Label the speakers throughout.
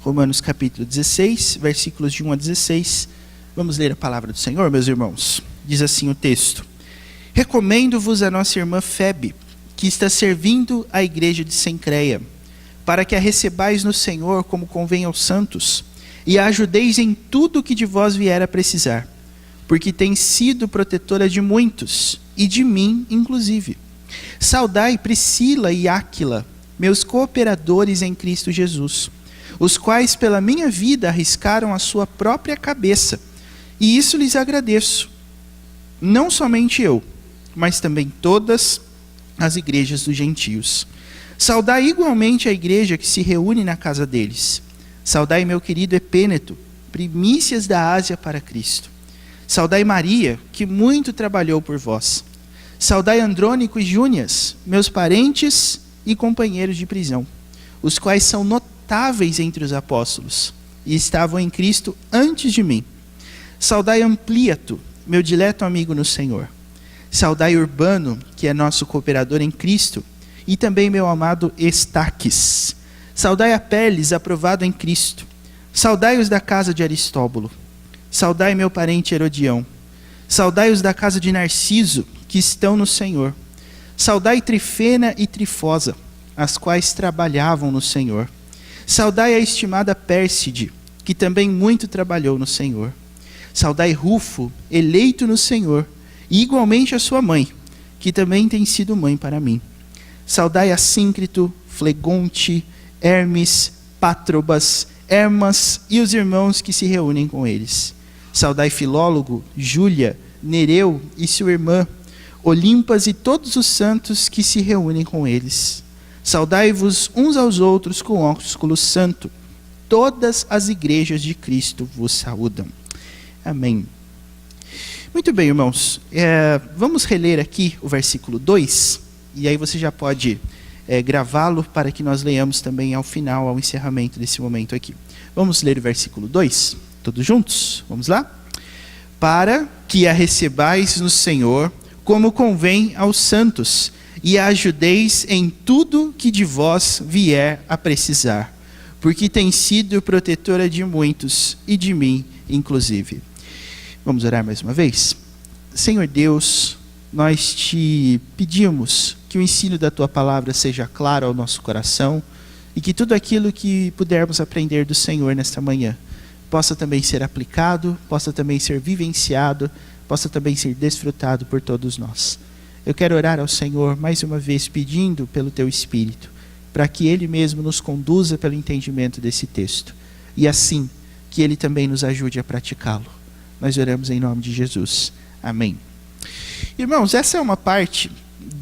Speaker 1: Romanos capítulo 16, versículos de 1 a 16. Vamos ler a palavra do Senhor, meus irmãos. Diz assim o texto: Recomendo-vos a nossa irmã Febe, que está servindo a igreja de Cencreia, para que a recebais no Senhor como convém aos santos, e a ajudeis em tudo o que de vós vier a precisar, porque tem sido protetora de muitos, e de mim inclusive. Saudai Priscila e Áquila, meus cooperadores em Cristo Jesus, os quais pela minha vida arriscaram a sua própria cabeça, e isso lhes agradeço. Não somente eu, mas também todas as igrejas dos gentios. Saudai igualmente a igreja que se reúne na casa deles. Saudai meu querido Epêneto, primícias da Ásia para Cristo. Saudai Maria, que muito trabalhou por vós. Saudai Andrônico e Júnias, meus parentes e companheiros de prisão, os quais são notáveis entre os apóstolos, e estavam em Cristo antes de mim. Saudai Ampliato, meu dileto amigo no Senhor. Saudai Urbano, que é nosso cooperador em Cristo, e também meu amado Estaques. Saudai Apeles, aprovado em Cristo. Saudai os da casa de Aristóbulo. Saudai meu parente Herodião. Saudai os da casa de Narciso, que estão no Senhor. Saudai Trifena e Trifosa, as quais trabalhavam no Senhor. Saudai a estimada Pérside, que também muito trabalhou no Senhor. Saudai Rufo, eleito no Senhor, e igualmente a sua mãe, que também tem sido mãe para mim. Saudai Assíncrito, Flegonte, Hermes, Pátrobas, Hermas e os irmãos que se reúnem com eles. Saudai Filólogo, Júlia, Nereu e sua irmã, Olimpas e todos os santos que se reúnem com eles. Saudai-vos uns aos outros com ósculo santo. Todas as igrejas de Cristo vos saúdam. Amém. Muito bem, irmãos. Vamos reler aqui o versículo 2, e aí você já pode gravá-lo para que nós leiamos também ao final, ao encerramento desse momento aqui. Vamos ler o versículo 2, todos juntos? Vamos lá? Para que a recebais no Senhor como convém aos santos, e a ajudeis em tudo que de vós vier a precisar, porque tem sido protetora de muitos, e de mim inclusive. Vamos orar mais uma vez? Senhor Deus, nós te pedimos que o ensino da tua palavra seja claro ao nosso coração, e que tudo aquilo que pudermos aprender do Senhor nesta manhã possa também ser aplicado, possa também ser vivenciado, possa também ser desfrutado por todos nós. Eu quero orar ao Senhor mais uma vez pedindo pelo teu Espírito, para que Ele mesmo nos conduza pelo entendimento desse texto, e assim que Ele também nos ajude a praticá-lo. Nós oramos em nome de Jesus. Amém. Irmãos, essa é uma parte,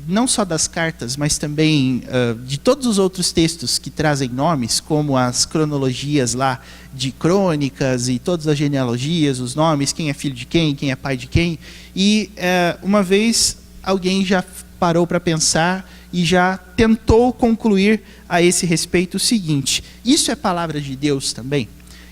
Speaker 1: não só das cartas, mas também de todos os outros textos que trazem nomes, como as cronologias lá de crônicas e todas as genealogias, os nomes, quem é filho de quem é pai de quem. E uma vez alguém já parou para pensar e já tentou concluir a esse respeito o seguinte: isso é palavra de Deus também?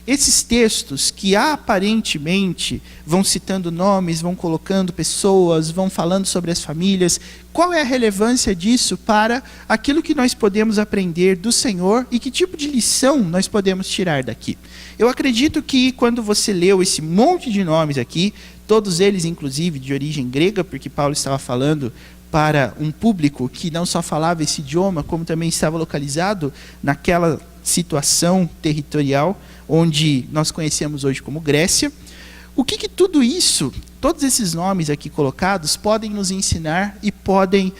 Speaker 1: Esses textos que aparentemente vão citando nomes, vão colocando pessoas, vão falando sobre as famílias, qual é a relevância disso para aquilo que nós podemos aprender do Senhor e que tipo de lição nós podemos tirar daqui? Eu acredito que quando você leu esse monte de nomes aqui, todos eles inclusive de origem grega, porque Paulo estava falando para um público que não só falava esse idioma, como também estava localizado naquela situação territorial onde nós conhecemos hoje como Grécia. O que tudo isso, todos esses nomes aqui colocados, podem nos ensinar e podem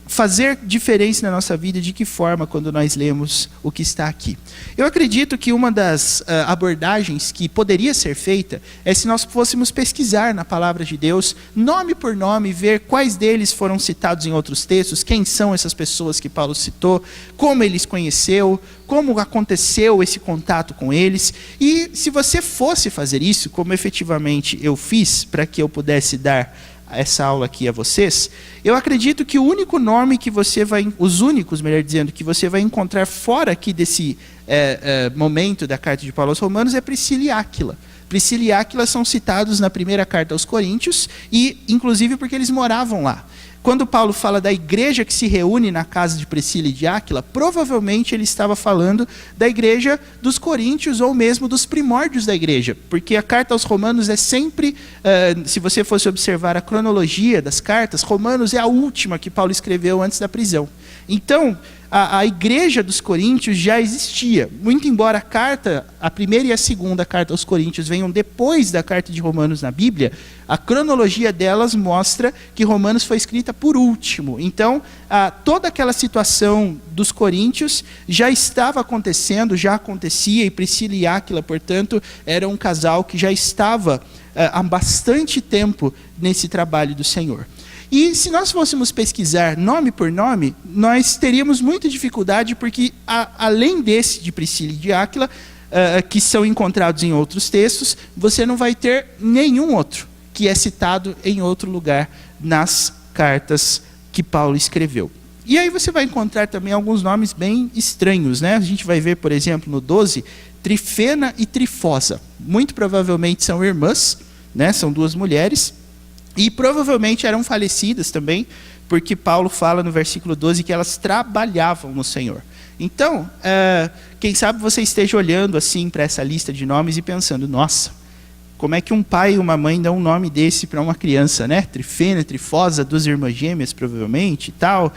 Speaker 1: fazer diferença na nossa vida? De que forma quando nós lemos o que está aqui? Eu acredito que uma das abordagens que poderia ser feita é se nós fôssemos pesquisar na palavra de Deus, nome por nome, ver quais deles foram citados em outros textos, quem são essas pessoas que Paulo citou, como eles conheceu, como aconteceu esse contato com eles. E se você fosse fazer isso, como efetivamente eu fiz, para que eu pudesse dar essa aula aqui a vocês, eu acredito que o único nome que você vai, os únicos, melhor dizendo, que você vai encontrar fora aqui desse momento da carta de Paulo aos Romanos é Priscila e Áquila. Priscila e Áquila são citados na primeira carta aos Coríntios, e inclusive porque eles moravam lá. Quando Paulo fala da igreja que se reúne na casa de Priscila e de Áquila, provavelmente ele estava falando da igreja dos coríntios ou mesmo dos primórdios da igreja, porque a carta aos Romanos é sempre, se você fosse observar a cronologia das cartas, Romanos é a última que Paulo escreveu antes da prisão. Então, a igreja dos coríntios já existia, muito embora a primeira e a segunda carta aos coríntios venham depois da carta de Romanos na Bíblia, a cronologia delas mostra que Romanos foi escrita por último. Então, toda aquela situação dos coríntios já estava acontecendo, já acontecia, e Priscila e Áquila, portanto, era um casal que já estava há bastante tempo nesse trabalho do Senhor. E se nós fôssemos pesquisar nome por nome, nós teríamos muita dificuldade, porque além desse de Priscila e de Áquila, que são encontrados em outros textos, você não vai ter nenhum outro que é citado em outro lugar nas cartas que Paulo escreveu. E aí você vai encontrar também alguns nomes bem estranhos, né? A gente vai ver, por exemplo, no 12, Trifena e Trifosa. Muito provavelmente são irmãs, né? São duas mulheres. E provavelmente eram falecidas também, porque Paulo fala no versículo 12 que elas trabalhavam no Senhor. Então, quem sabe você esteja olhando assim para essa lista de nomes e pensando, nossa, como é que um pai e uma mãe dão um nome desse para uma criança, né? Trifena, Trifosa, duas irmãs gêmeas provavelmente e tal.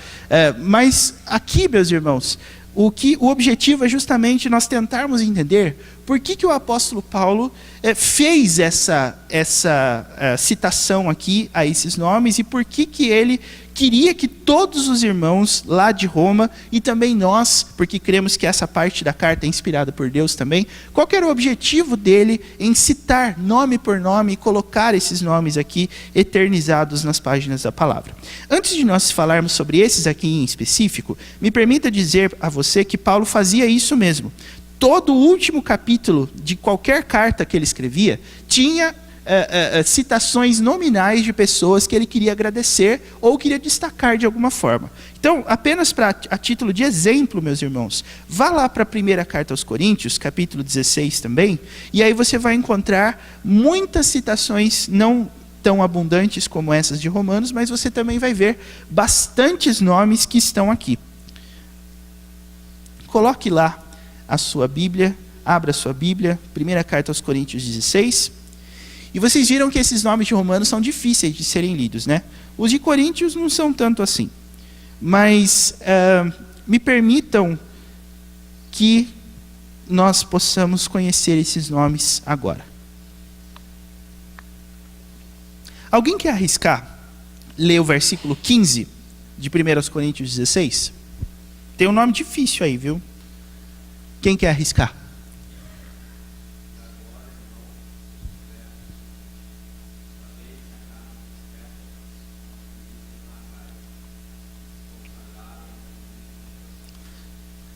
Speaker 1: Mas aqui, meus irmãos, o objetivo é justamente nós tentarmos entender por que o apóstolo Paulo fez essa citação aqui a esses nomes e por que ele queria que todos os irmãos lá de Roma e também nós, porque cremos que essa parte da carta é inspirada por Deus também, qual que era o objetivo dele em citar nome por nome e colocar esses nomes aqui eternizados nas páginas da palavra. Antes de nós falarmos sobre esses aqui em específico, me permita dizer a você que Paulo fazia isso mesmo. Todo o último capítulo de qualquer carta que ele escrevia tinha citações nominais de pessoas que ele queria agradecer ou queria destacar de alguma forma. Então, apenas a título de exemplo, meus irmãos, vá lá para a primeira carta aos Coríntios, capítulo 16 também, e aí você vai encontrar muitas citações, não tão abundantes como essas de Romanos, mas você também vai ver bastantes nomes que estão aqui. Coloque lá a sua Bíblia, abra a sua Bíblia, primeira carta aos Coríntios 16, e vocês viram que esses nomes de Romanos são difíceis de serem lidos, né? Os de Coríntios não são tanto assim, mas me permitam que nós possamos conhecer esses nomes agora. Alguém quer arriscar ler o versículo 15 de 1 Coríntios 16? Tem um nome difícil aí, viu? Quem quer arriscar?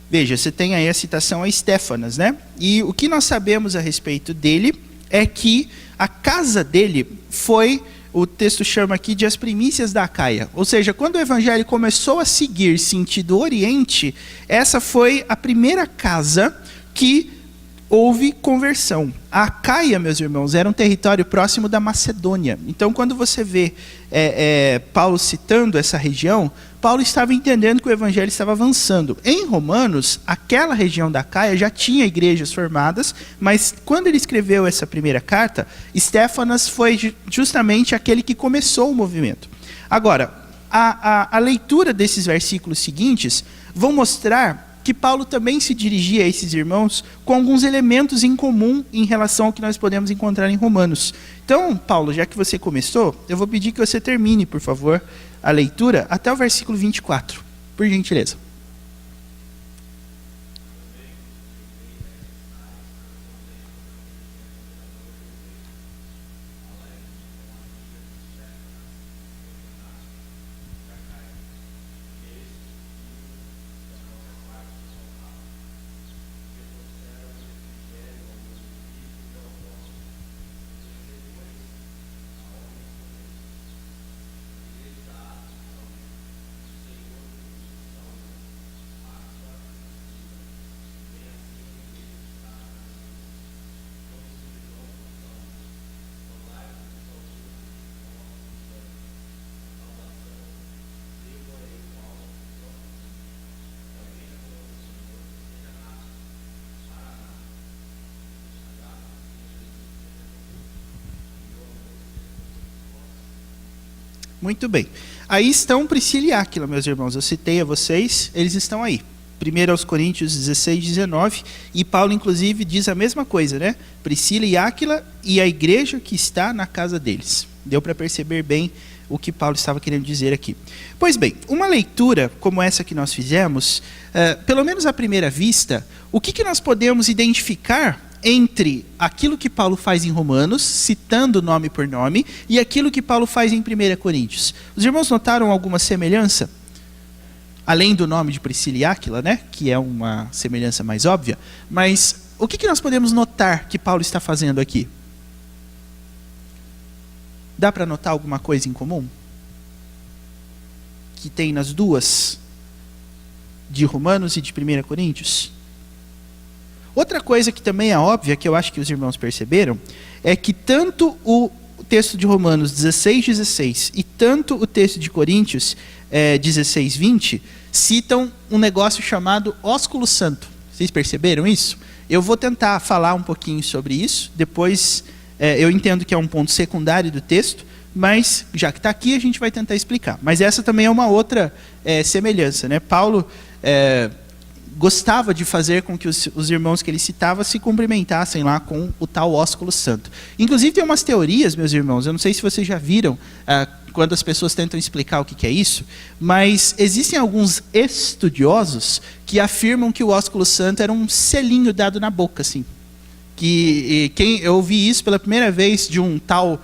Speaker 1: Veja, você tem aí a citação a Estéfanas, né? E o que nós sabemos a respeito dele é que a casa dele foi, o texto chama aqui de as primícias da Acaia. Ou seja, quando o evangelho começou a seguir sentido oriente, essa foi a primeira casa que houve conversão. A Acaia, meus irmãos, era um território próximo da Macedônia. Então, quando você vê Paulo citando essa região, Paulo estava entendendo que o evangelho estava avançando. Em Romanos, aquela região da Acaia já tinha igrejas formadas, mas quando ele escreveu essa primeira carta, Estéfanas foi justamente aquele que começou o movimento. Agora, a leitura desses versículos seguintes vão mostrar que Paulo também se dirigia a esses irmãos com alguns elementos em comum em relação ao que nós podemos encontrar em Romanos. Então, Paulo, já que você começou, eu vou pedir que você termine, por favor, a leitura até o versículo 24, por gentileza. Muito bem. Aí estão Priscila e Áquila, meus irmãos. Eu citei a vocês, eles estão aí. 1 aos Coríntios 16, 19. E Paulo, inclusive, diz a mesma coisa, né? Priscila e Áquila e a igreja que está na casa deles. Deu para perceber bem o que Paulo estava querendo dizer aqui. Pois bem, uma leitura como essa que nós fizemos, pelo menos à primeira vista, o que nós podemos identificar entre aquilo que Paulo faz em Romanos, citando nome por nome, e aquilo que Paulo faz em 1 Coríntios? Os irmãos notaram alguma semelhança? Além do nome de Priscila e Áquila, né? Que é uma semelhança mais óbvia. Mas o que nós podemos notar que Paulo está fazendo aqui? Dá para notar alguma coisa em comum? Que tem nas duas? De Romanos e de 1 Coríntios? Outra coisa que também é óbvia, que eu acho que os irmãos perceberam, é que tanto o texto de Romanos 16, 16 e tanto o texto de Coríntios 16, 20 citam um negócio chamado ósculo santo. Vocês perceberam isso? Eu vou tentar falar um pouquinho sobre isso, depois eu entendo que é um ponto secundário do texto, mas já que está aqui a gente vai tentar explicar. Mas essa também é uma outra semelhança, né? Paulo gostava de fazer com que os irmãos que ele citava se cumprimentassem lá com o tal ósculo santo. Inclusive tem umas teorias, meus irmãos, eu não sei se vocês já viram quando as pessoas tentam explicar o que é isso, mas existem alguns estudiosos que afirmam que o ósculo santo era um selinho dado na boca, assim. Eu ouvi isso pela primeira vez de um tal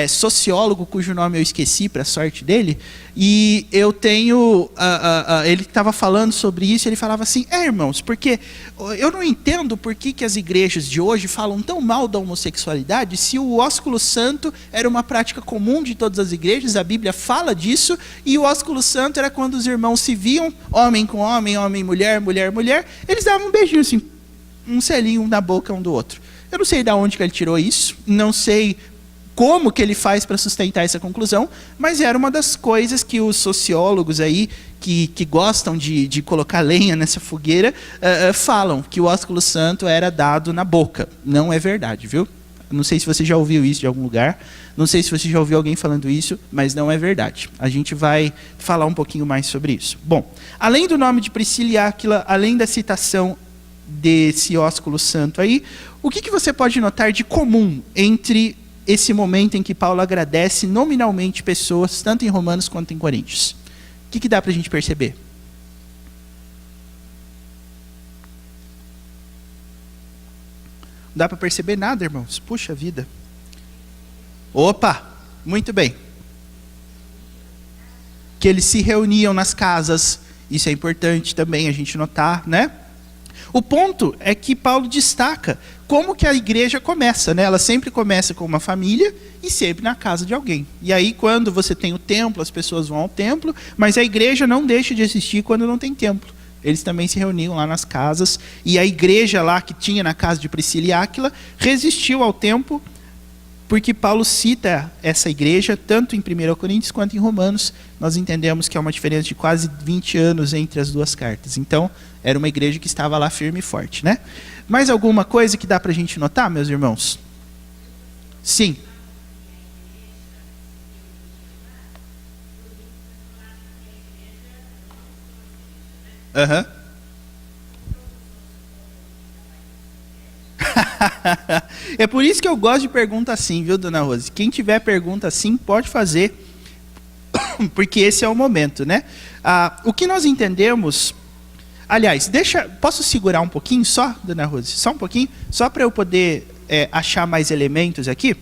Speaker 1: sociólogo cujo nome eu esqueci, para a sorte dele, e eu tenho, ele estava falando sobre isso, ele falava assim, irmãos, porque eu não entendo por que as igrejas de hoje falam tão mal da homossexualidade, se o ósculo santo era uma prática comum de todas as igrejas, a Bíblia fala disso, e o ósculo santo era quando os irmãos se viam, homem com homem, homem, mulher, mulher, mulher, eles davam um beijinho assim, um selinho na boca um do outro. Eu não sei de onde que ele tirou isso, não sei como que ele faz para sustentar essa conclusão, mas era uma das coisas que os sociólogos aí, que gostam de colocar lenha nessa fogueira, falam, que o ósculo santo era dado na boca. Não é verdade, viu? Não sei se você já ouviu isso de algum lugar, não sei se você já ouviu alguém falando isso, mas não é verdade. A gente vai falar um pouquinho mais sobre isso. Bom, além do nome de Priscila e Áquila, além da citação desse ósculo santo aí, o que você pode notar de comum entre esse momento em que Paulo agradece nominalmente pessoas, tanto em Romanos quanto em Coríntios? O que dá para a gente perceber? Não dá para perceber nada, irmãos? Puxa vida. Opa, muito bem. Que eles se reuniam nas casas, isso é importante também a gente notar, né? O ponto é que Paulo destaca como que a igreja começa, né? Ela sempre começa com uma família e sempre na casa de alguém. E aí quando você tem o templo, as pessoas vão ao templo, mas a igreja não deixa de existir quando não tem templo. Eles também se reuniam lá nas casas, e a igreja lá que tinha na casa de Priscila e Áquila resistiu ao tempo, porque Paulo cita essa igreja tanto em 1 Coríntios quanto em Romanos. Nós entendemos que há uma diferença de quase 20 anos entre as duas cartas. Então, era uma igreja que estava lá firme e forte, né? Mais alguma coisa que dá para a gente notar, meus irmãos? Sim. Aham. É por isso que eu gosto de pergunta assim, viu, dona Rose? Quem tiver pergunta assim, pode fazer, porque esse é o momento, né? O que nós entendemos... Aliás, posso segurar um pouquinho só, dona Rose? Só um pouquinho? Só para eu poder achar mais elementos aqui?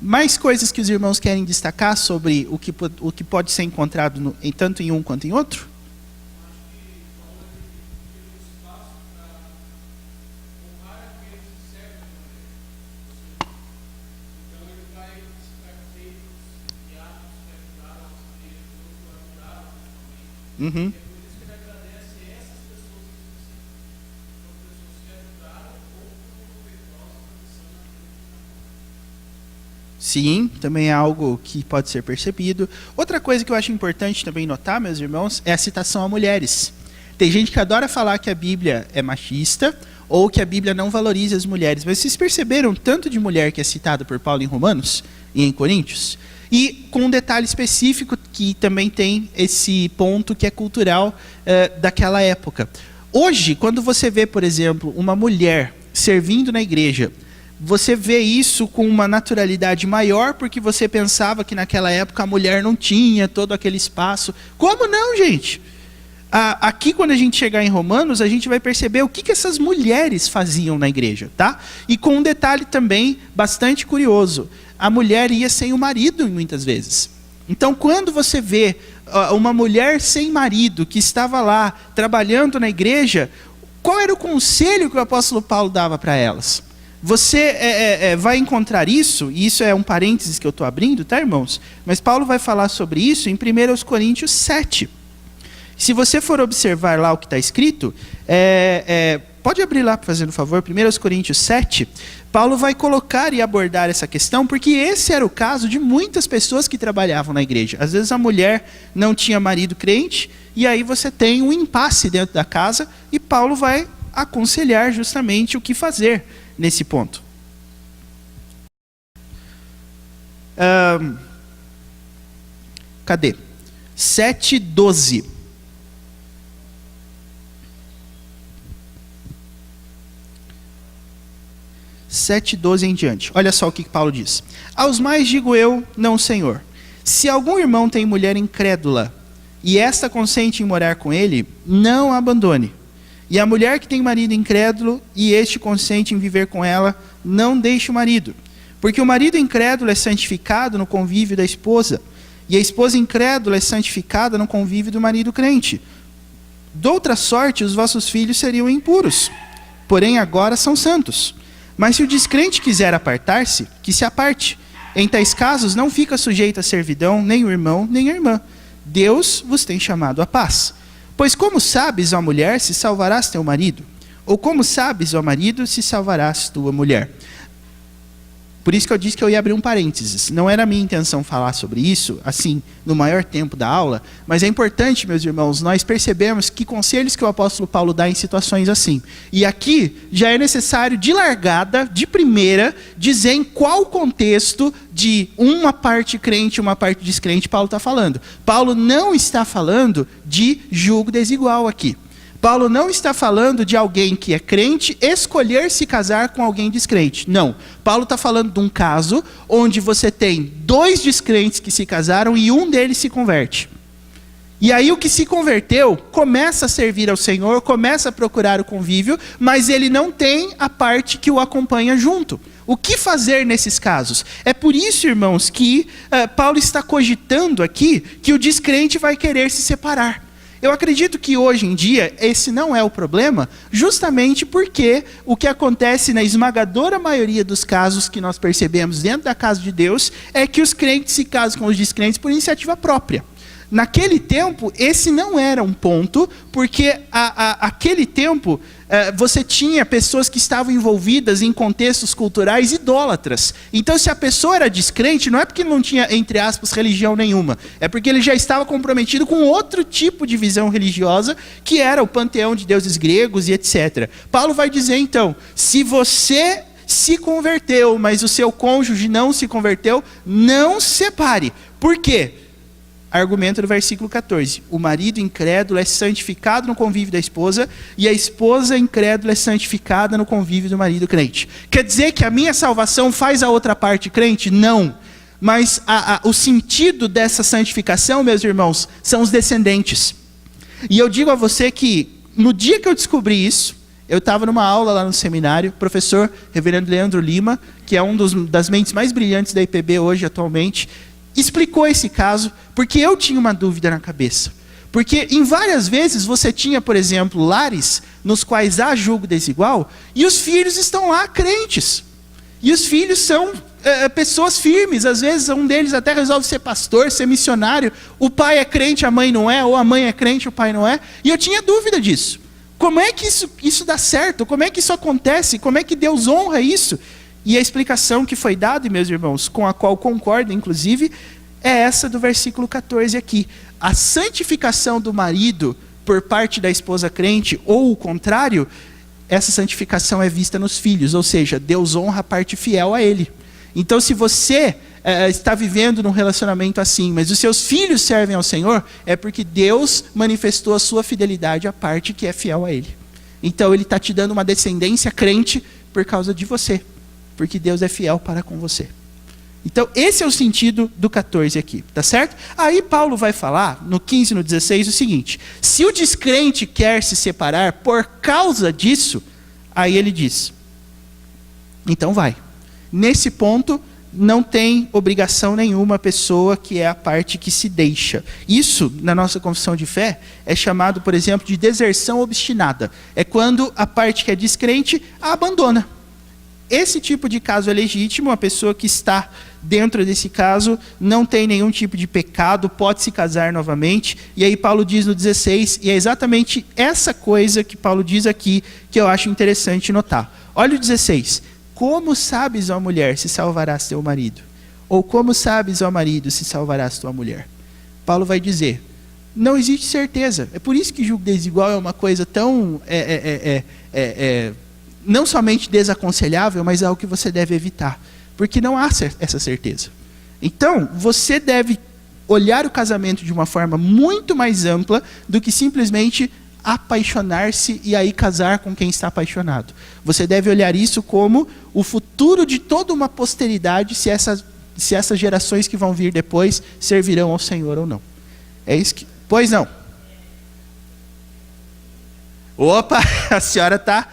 Speaker 1: Mais coisas que os irmãos querem destacar sobre o que pode ser encontrado tanto em um quanto em outro? Uhum. Sim, também é algo que pode ser percebido. Outra coisa que eu acho importante também notar, meus irmãos, é a citação a mulheres. Tem gente que adora falar que a Bíblia é machista ou que a Bíblia não valoriza as mulheres. Mas vocês perceberam tanto de mulher que é citada por Paulo em Romanos e em Coríntios? E com um detalhe específico que também tem esse ponto que é cultural daquela época. Hoje, quando você vê, por exemplo, uma mulher servindo na igreja, você vê isso com uma naturalidade maior, porque você pensava que naquela época a mulher não tinha todo aquele espaço. Como não, gente? Aqui, quando a gente chegar em Romanos, a gente vai perceber o que essas mulheres faziam na igreja, tá? E com um detalhe também bastante curioso. A mulher ia sem o marido, muitas vezes. Então, quando você vê uma mulher sem marido, que estava lá, trabalhando na igreja, qual era o conselho que o apóstolo Paulo dava para elas? Você vai encontrar isso, e isso é um parênteses que eu estou abrindo, tá, irmãos? Mas Paulo vai falar sobre isso em 1 Coríntios 7. Se você for observar lá o que está escrito, pode abrir lá, fazendo favor, 1 Coríntios 7, Paulo vai colocar e abordar essa questão, porque esse era o caso de muitas pessoas que trabalhavam na igreja. Às vezes a mulher não tinha marido crente, e aí você tem um impasse dentro da casa, e Paulo vai aconselhar justamente o que fazer nesse ponto. Cadê? 7:12. 7:12 em diante. Olha só o que Paulo diz. Aos mais digo eu, não Senhor. Se algum irmão tem mulher incrédula, e esta consente em morar com ele, não a abandone. E a mulher que tem marido incrédulo, e este consente em viver com ela, não deixe o marido. Porque o marido incrédulo é santificado no convívio da esposa, e a esposa incrédula é santificada no convívio do marido crente. Doutra sorte, os vossos filhos seriam impuros, porém agora são santos. Mas se o descrente quiser apartar-se, que se aparte. Em tais casos não fica sujeito à servidão, nem o irmão, nem a irmã. Deus vos tem chamado à paz. Pois como sabes, ó mulher, se salvarás teu marido? Ou como sabes, ó marido, se salvarás tua mulher? Por isso que eu disse que eu ia abrir um parênteses. Não era a minha intenção falar sobre isso, assim, no maior tempo da aula, mas é importante, meus irmãos, nós percebemos que conselhos que o apóstolo Paulo dá em situações assim. E aqui já é necessário, de largada, de primeira, dizer em qual contexto de uma parte crente e uma parte descrente Paulo está falando. Paulo não está falando de julgo desigual aqui. Paulo não está falando de alguém que é crente escolher se casar com alguém descrente. Não. Paulo está falando de um caso onde você tem 2 descrentes que se casaram e um deles se converte. E aí o que se converteu começa a servir ao Senhor, começa a procurar o convívio, mas ele não tem a parte que o acompanha junto. O que fazer nesses casos? É por isso, irmãos, que Paulo está cogitando aqui que o descrente vai querer se separar. Eu acredito que hoje em dia esse não é o problema, justamente porque o que acontece na esmagadora maioria dos casos que nós percebemos dentro da casa de Deus é que os crentes se casam com os descrentes por iniciativa própria. Naquele tempo, esse não era um ponto, porque aquele tempo você tinha pessoas que estavam envolvidas em contextos culturais idólatras. Então, se a pessoa era descrente, não é porque ele não tinha, entre aspas, religião nenhuma. É porque ele já estava comprometido com outro tipo de visão religiosa, que era o panteão de deuses gregos e etc. Paulo vai dizer, então, se você se converteu, mas o seu cônjuge não se converteu, não separe. Por quê? Argumento do versículo 14. O marido incrédulo é santificado no convívio da esposa, e a esposa incrédula é santificada no convívio do marido crente. Quer dizer que a minha salvação faz a outra parte crente? Não. Mas o sentido dessa santificação, meus irmãos, são os descendentes. E eu digo a você que, no dia que eu descobri isso, eu estava numa aula lá no seminário, professor reverendo Leandro Lima, que é das mentes mais brilhantes da IPB hoje, atualmente, explicou esse caso, porque eu tinha uma dúvida na cabeça. Porque em várias vezes você tinha, por exemplo, lares nos quais há julgo desigual, e os filhos estão lá crentes. E os filhos são pessoas firmes, às vezes um deles até resolve ser pastor, ser missionário, o pai é crente, a mãe não é, ou a mãe é crente, o pai não é, e eu tinha dúvida disso. Como é que isso dá certo? Como é que isso acontece? Como é que Deus honra isso? E a explicação que foi dada, meus irmãos, com a qual concordo, inclusive, é essa do versículo 14 aqui. A santificação do marido por parte da esposa crente, ou o contrário, essa santificação é vista nos filhos, ou seja, Deus honra a parte fiel a ele. Então, se você está vivendo num relacionamento assim, mas os seus filhos servem ao Senhor, é porque Deus manifestou a sua fidelidade à parte que é fiel a Ele. Então Ele está te dando uma descendência crente por causa de você, porque Deus é fiel para com você. Então esse é o sentido do 14 aqui, tá certo? Aí Paulo vai falar, no 15 e no 16, o seguinte: se o descrente quer se separar por causa disso, aí ele diz, então vai. Nesse ponto, não tem obrigação nenhuma a pessoa que é a parte que se deixa. Isso, na nossa confissão de fé, é chamado, por exemplo, de deserção obstinada. É quando a parte que é descrente a abandona. Esse tipo de caso é legítimo, a pessoa que está dentro desse caso não tem nenhum tipo de pecado, pode se casar novamente. E aí Paulo diz no 16, e é exatamente essa coisa que Paulo diz aqui que eu acho interessante notar. Olha o 16. Como sabes, ó mulher, se salvarás teu marido? Ou como sabes, ó marido, se salvarás tua mulher? Paulo vai dizer, não existe certeza. É por isso que julgo desigual é uma coisa tão... não somente desaconselhável, mas é algo que você deve evitar. Porque não há essa certeza. Então, você deve olhar o casamento de uma forma muito mais ampla do que simplesmente apaixonar-se e aí casar com quem está apaixonado. Você deve olhar isso como o futuro de toda uma posteridade, se essas gerações que vão vir depois servirão ao Senhor ou não. É isso que... Pois não. Opa, a senhora está...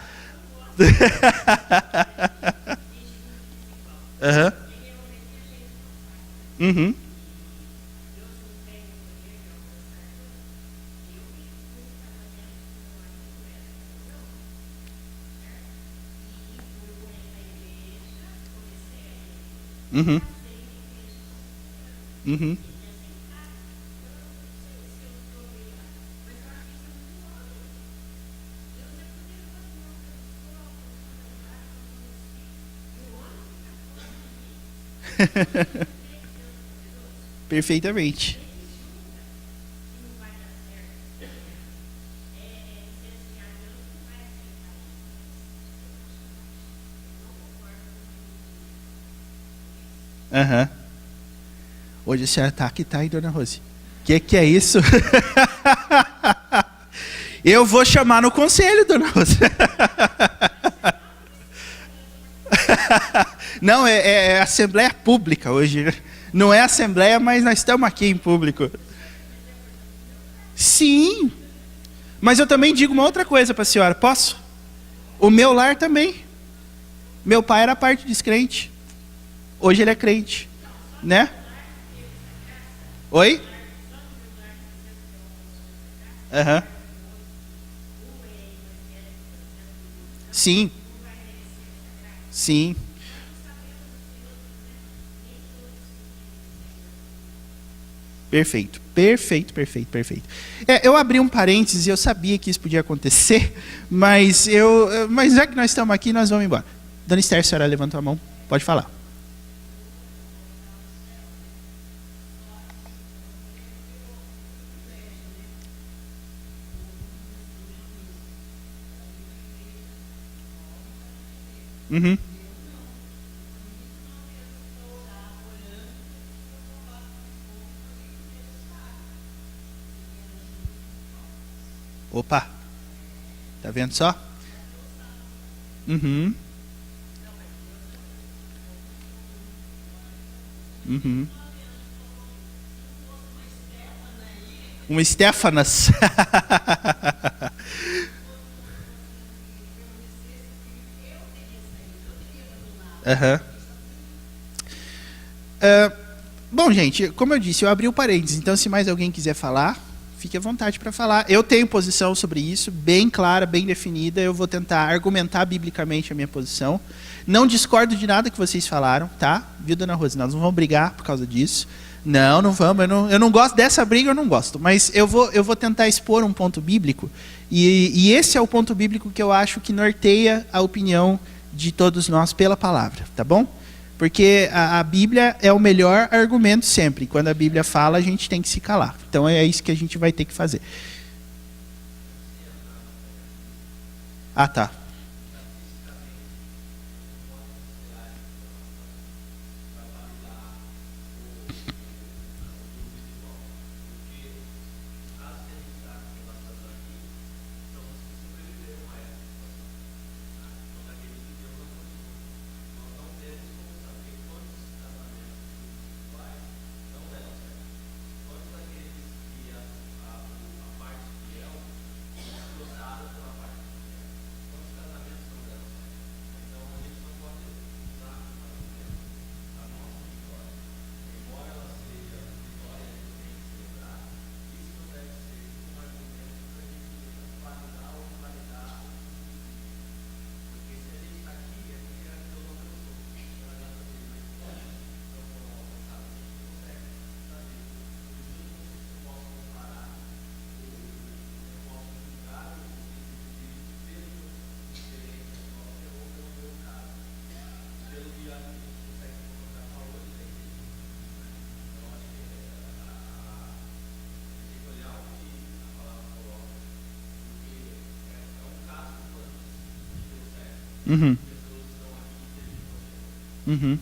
Speaker 1: Uhum. Uhum. Uhum. Perfeitamente. Aham. Hoje a senhora está aqui, tá aí, dona Rose? Que é isso? Eu vou chamar no conselho, dona Rose. Não, é assembleia pública hoje. Não é assembleia, mas nós estamos aqui em público. Sim. Mas eu também digo uma outra coisa para a senhora, posso? O meu lar também. Meu pai era parte descrente. Hoje ele é crente, né? Oi? Aham. Sim. Sim. Perfeito, perfeito, perfeito, perfeito. Eu abri um parênteses e eu sabia que isso podia acontecer, mas já que nós estamos aqui, nós vamos embora. Dona Esther, a senhora levantou a mão, pode falar. Uhum. Opa, tá vendo só? Uhum. Uhum. Um Stefanas. Aham. Bom, gente, como eu disse, eu abri o parênteses, então se mais alguém quiser falar, fique à vontade para falar. Eu tenho posição sobre isso, bem clara, bem definida, eu vou tentar argumentar biblicamente a minha posição. Não discordo de nada que vocês falaram, tá? Viu, dona Rosa? Nós não vamos brigar por causa disso. Não, não vamos, eu não gosto dessa briga, eu não gosto. Mas eu vou tentar expor um ponto bíblico, e esse é o ponto bíblico que eu acho que norteia a opinião de todos nós pela palavra, tá bom? Porque a Bíblia é o melhor argumento sempre. Quando a Bíblia fala, a gente tem que se calar. Então é isso que a gente vai ter que fazer. Ah, tá. Uhum. Uhum.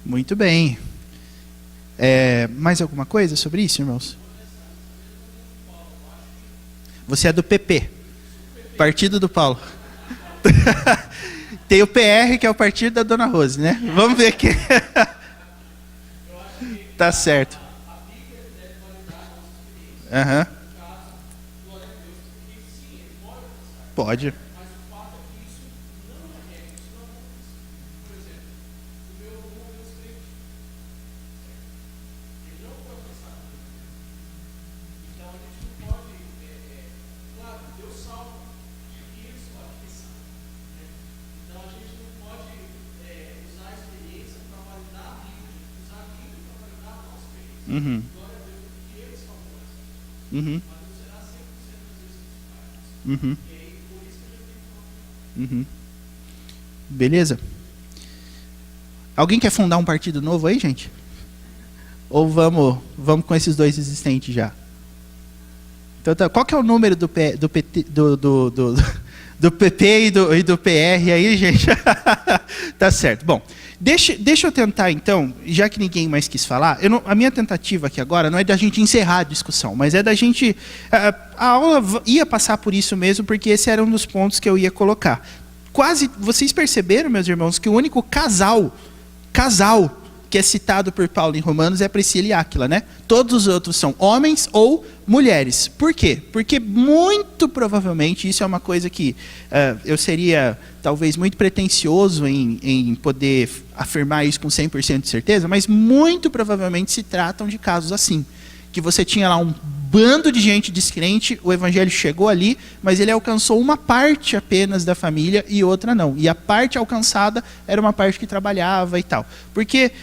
Speaker 1: Muito bem. Mais alguma coisa sobre isso, irmãos? Você é do PP, Partido do Paulo. Tem o PR, que é o partido da Dona Rose, né? Vamos ver aqui. Tá certo. Uhum. Pode. Uhum. Uhum. Uhum. Uhum. Beleza? Alguém quer fundar um partido novo aí, gente? Ou vamos com esses dois existentes já? Então, tá, qual que é o número do PT, do PP e do PR aí, gente? Tá certo. Bom, deixa eu tentar então, já que ninguém mais quis falar, a minha tentativa aqui agora não é da gente encerrar a discussão, mas é da gente... A aula ia passar por isso mesmo, porque esse era um dos pontos que eu ia colocar. Vocês perceberam, meus irmãos, que o único casal que é citado por Paulo em Romanos é Priscila e Áquila, né? Todos os outros são homens ou mulheres. Por quê? Porque muito provavelmente, isso é uma coisa que eu seria talvez muito pretensioso em poder afirmar isso com 100% de certeza, mas muito provavelmente se tratam de casos assim. Que você tinha lá um bando de gente descrente, o evangelho chegou ali, mas ele alcançou uma parte apenas da família e outra não. E a parte alcançada era uma parte que trabalhava e tal. Porque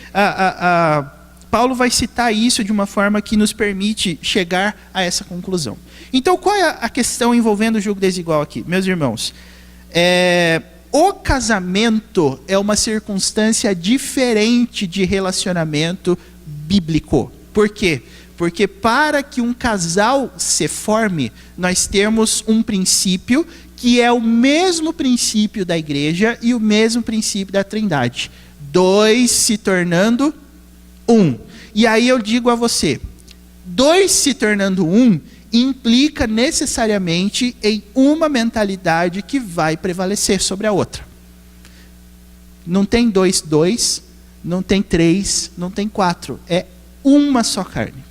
Speaker 1: Paulo vai citar isso de uma forma que nos permite chegar a essa conclusão. Então, qual é a questão envolvendo o julgo desigual aqui? Meus irmãos, o casamento é uma circunstância diferente de relacionamento bíblico. Por quê? Porque para que um casal se forme, nós temos um princípio que é o mesmo princípio da igreja e o mesmo princípio da Trindade. 2 se tornando 1. E aí eu digo a você, 2 se tornando 1 implica necessariamente em uma mentalidade que vai prevalecer sobre a outra. Não tem 2, não tem 3, não tem 4. É uma só carne.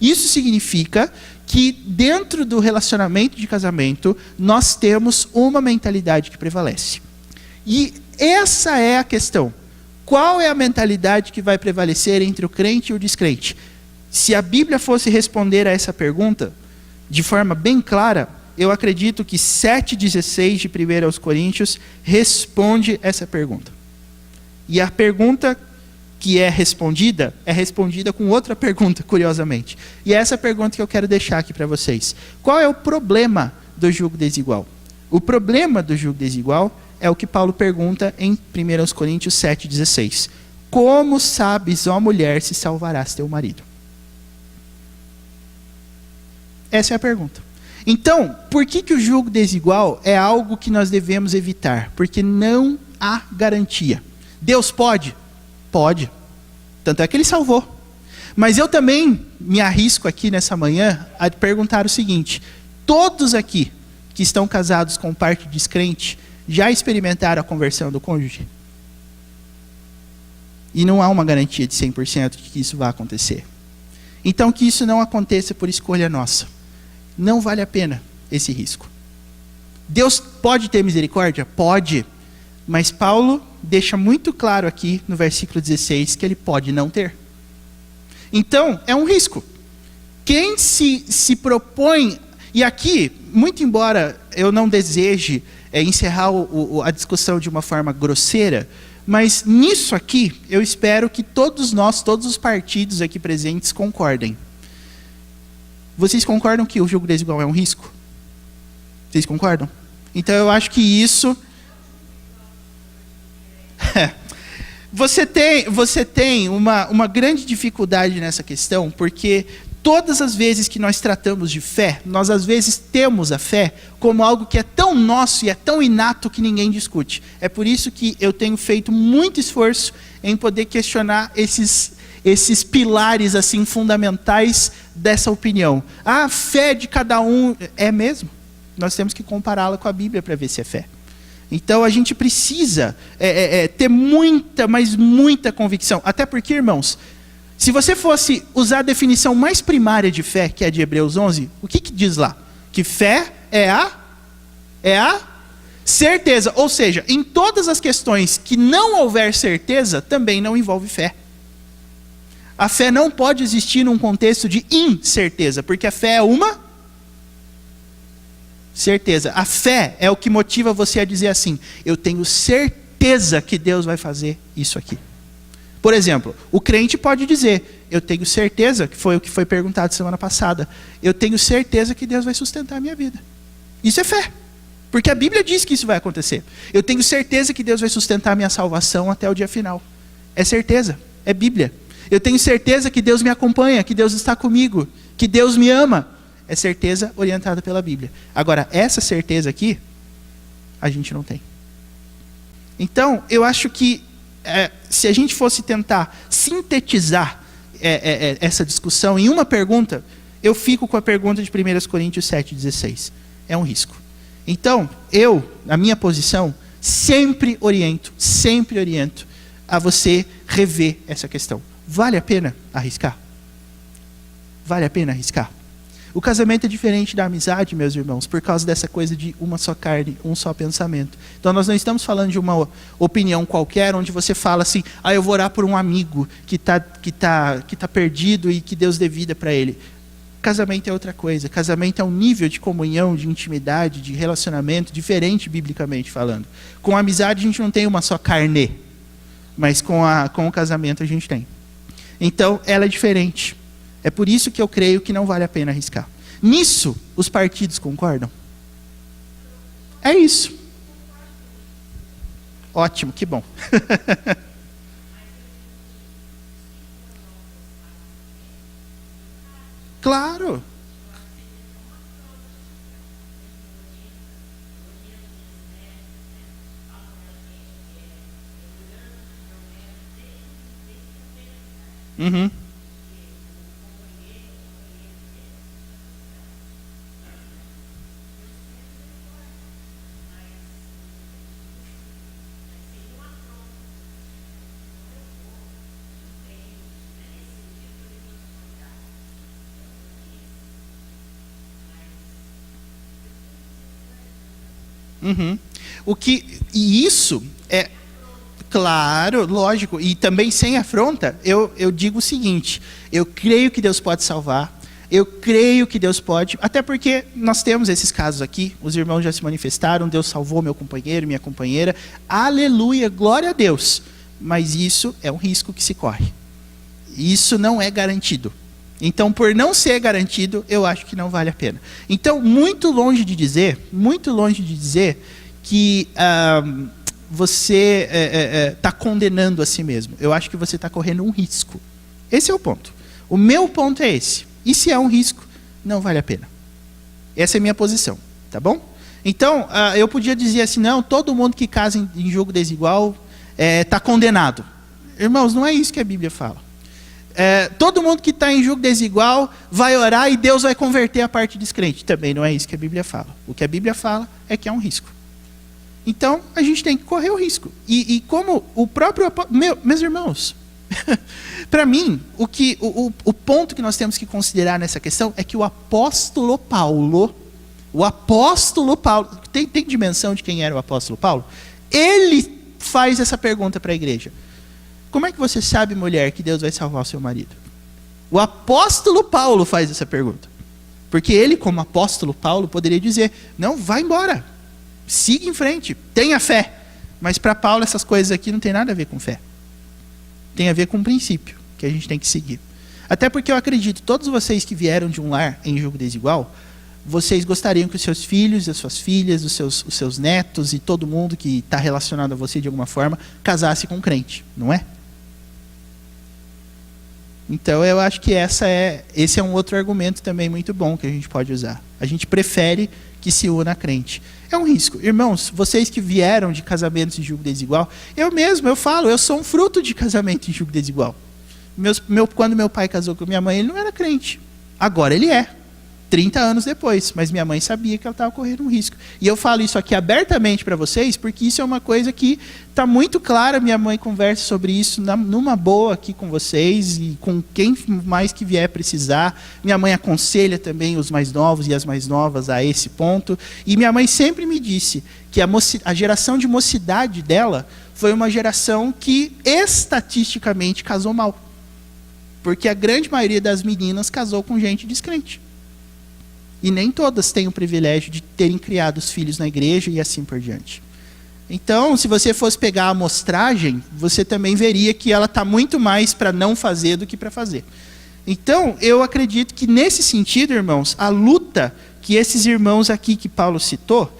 Speaker 1: Isso significa que dentro do relacionamento de casamento, nós temos uma mentalidade que prevalece. E essa é a questão. Qual é a mentalidade que vai prevalecer entre o crente e o descrente? Se a Bíblia fosse responder a essa pergunta, de forma bem clara, eu acredito que 7,16 de 1 aos Coríntios responde essa pergunta. E a pergunta que é respondida com outra pergunta, curiosamente. E é essa pergunta que eu quero deixar aqui para vocês. Qual é o problema do julgo desigual? O problema do julgo desigual é o que Paulo pergunta em 1 Coríntios 7,16. Como sabes, ó mulher, se salvarás teu marido? Essa é a pergunta. Então, por que o julgo desigual é algo que nós devemos evitar? Porque não há garantia. Deus pode? Pode. Tanto é que ele salvou. Mas eu também me arrisco aqui nessa manhã a perguntar o seguinte: todos aqui que estão casados com parte descrente já experimentaram a conversão do cônjuge? E não há uma garantia de 100% de que isso vai acontecer. Então que isso não aconteça por escolha nossa. Não vale a pena esse risco. Deus pode ter misericórdia? Pode. Mas Paulo deixa muito claro aqui no versículo 16 que ele pode não ter. Então, é um risco. Quem se propõe... E aqui, muito embora eu não deseje encerrar a discussão de uma forma grosseira, mas nisso aqui, eu espero que todos nós, todos os partidos aqui presentes concordem. Vocês concordam que o julgo desigual é um risco? Vocês concordam? Então eu acho que isso... Você tem uma grande dificuldade nessa questão, porque todas as vezes que nós tratamos de fé, nós às vezes temos a fé como algo que é tão nosso e é tão inato que ninguém discute. É por isso que eu tenho feito muito esforço em poder questionar esses pilares assim fundamentais dessa opinião. A fé de cada um é mesmo? Nós temos que compará-la com a Bíblia para ver se é fé. Então a gente precisa ter muita, mas muita convicção. Até porque, irmãos, se você fosse usar a definição mais primária de fé, que é a de Hebreus 11, o que diz lá? Que fé é a certeza. Ou seja, em todas as questões que não houver certeza, também não envolve fé. A fé não pode existir num contexto de incerteza, porque a fé é uma certeza. A fé é o que motiva você a dizer assim: eu tenho certeza que Deus vai fazer isso aqui. Por exemplo, o crente pode dizer: eu tenho certeza, que foi o que foi perguntado semana passada, eu tenho certeza que Deus vai sustentar a minha vida. Isso é fé, porque a Bíblia diz que isso vai acontecer. Eu tenho certeza que Deus vai sustentar a minha salvação até o dia final. É certeza, é Bíblia. Eu tenho certeza que Deus me acompanha, que Deus está comigo, que Deus me ama. É certeza orientada pela Bíblia. Agora, essa certeza aqui, a gente não tem. Então, eu acho que se a gente fosse tentar sintetizar essa discussão em uma pergunta, eu fico com a pergunta de 1 Coríntios 7,16. É um risco. Então, na minha posição, sempre oriento a você rever essa questão. Vale a pena arriscar? Vale a pena arriscar? O casamento é diferente da amizade, meus irmãos, por causa dessa coisa de uma só carne, um só pensamento. Então nós não estamos falando de uma opinião qualquer, onde você fala assim: eu vou orar por um amigo que tá perdido e que Deus dê vida para ele. Casamento é outra coisa. Casamento é um nível de comunhão, de intimidade, de relacionamento diferente, biblicamente falando. Com a amizade a gente não tem uma só carne, mas com o casamento a gente tem. Então ela é diferente. É por isso que eu creio que não vale a pena arriscar. Nisso, os partidos concordam? É isso. Ótimo, que bom. Claro. Uhum. Uhum. E isso é claro, lógico, e também sem afronta, eu digo o seguinte: eu creio que Deus pode salvar, eu creio que Deus pode, até porque nós temos esses casos aqui, os irmãos já se manifestaram, Deus salvou meu companheiro, minha companheira, aleluia, glória a Deus, mas isso é um risco que se corre, isso não é garantido. Então, por não ser garantido, eu acho que não vale a pena. Então, muito longe de dizer que você está condenando a si mesmo. Eu acho que você está correndo um risco. Esse é o ponto. O meu ponto é esse. E se é um risco, não vale a pena. Essa é a minha posição, tá bom? Então, eu podia dizer assim: não, todo mundo que casa em jogo desigual está condenado. Irmãos, não é isso que a Bíblia fala. Todo mundo que está em julgo desigual vai orar e Deus vai converter a parte descrente. Também não é isso que a Bíblia fala. O que a Bíblia fala é que é um risco. Então, a gente tem que correr o risco. E como o próprio... Meus irmãos, para mim, o ponto que nós temos que considerar nessa questão é que o apóstolo Paulo, tem dimensão de quem era o apóstolo Paulo? Ele faz essa pergunta para a igreja: como é que você sabe, mulher, que Deus vai salvar o seu marido? O apóstolo Paulo faz essa pergunta. Porque ele, como apóstolo Paulo, poderia dizer: não, vai embora, siga em frente, tenha fé. Mas para Paulo essas coisas aqui não tem nada a ver com fé. Tem a ver com um princípio que a gente tem que seguir. Até porque eu acredito, todos vocês que vieram de um lar em julgo desigual, vocês gostariam que os seus filhos, as suas filhas, os seus netos e todo mundo que está relacionado a você de alguma forma, casasse com um crente, não é? Então eu acho que esse é um outro argumento também muito bom que a gente pode usar. A gente prefere que se una a crente. É um risco. Irmãos, vocês que vieram de casamentos em julgo desigual, eu falo, eu sou um fruto de casamento em julgo desigual. Quando meu pai casou com minha mãe, ele não era crente. Agora ele é. 30 anos depois, mas minha mãe sabia que ela estava correndo um risco. E eu falo isso aqui abertamente para vocês, porque isso é uma coisa que está muito clara, minha mãe conversa sobre isso numa boa aqui com vocês, e com quem mais que vier precisar. Minha mãe aconselha também os mais novos e as mais novas a esse ponto. E minha mãe sempre me disse que a geração de mocidade dela foi uma geração que estatisticamente casou mal. Porque a grande maioria das meninas casou com gente descrente. E nem todas têm o privilégio de terem criado os filhos na igreja e assim por diante. Então, se você fosse pegar a amostragem, você também veria que ela está muito mais para não fazer do que para fazer. Então, eu acredito que nesse sentido, irmãos, a luta que esses irmãos aqui que Paulo citou,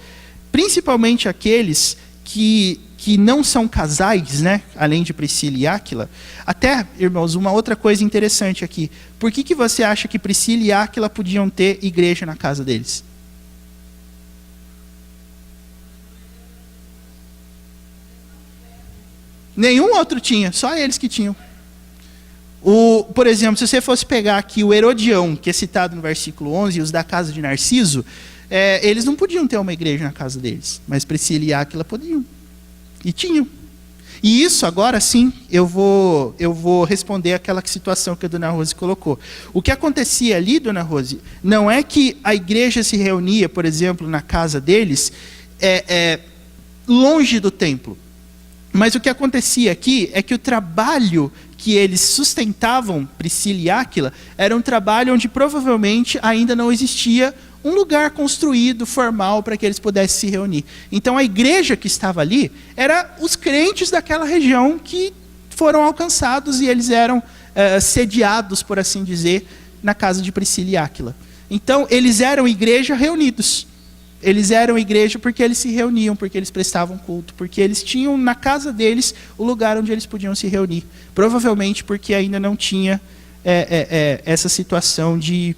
Speaker 1: principalmente aqueles que não são casais, né? Além de Priscila e Áquila. Até, irmãos, uma outra coisa interessante aqui. Por que você acha que Priscila e Áquila podiam ter igreja na casa deles? Nenhum outro tinha, só eles que tinham. Por exemplo, se você fosse pegar aqui o Herodião, que é citado no versículo 11, e os da casa de Narciso, eles não podiam ter uma igreja na casa deles, mas Priscila e Áquila podiam. E tinham. E isso, agora sim, eu vou responder aquela situação que a dona Rose colocou. O que acontecia ali, dona Rose, não é que a igreja se reunia, por exemplo, na casa deles, longe do templo. Mas o que acontecia aqui é que o trabalho que eles sustentavam, Priscila e Áquila, era um trabalho onde provavelmente ainda não existia um lugar construído, formal, para que eles pudessem se reunir. Então a igreja que estava ali, era os crentes daquela região que foram alcançados e eles eram sediados, por assim dizer, na casa de Priscila e Áquila. Então eles eram igreja reunidos. Eles eram igreja porque eles se reuniam, porque eles prestavam culto, porque eles tinham na casa deles o lugar onde eles podiam se reunir. Provavelmente porque ainda não tinha essa situação de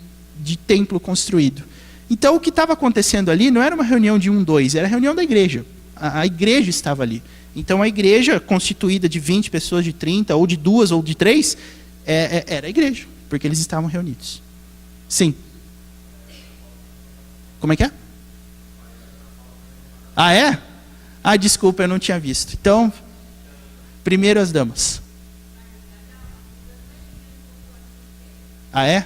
Speaker 1: templo construído. Então o que estava acontecendo ali não era uma reunião de 1, 2, era a reunião da igreja. A igreja estava ali. Então a igreja constituída de 20 pessoas, de 30, ou de 2 ou de 3, era a igreja, porque eles estavam reunidos. Sim. Como é que é? Ah, é? Ah, desculpa, eu não tinha visto. Então, primeiro as damas. Ah, é?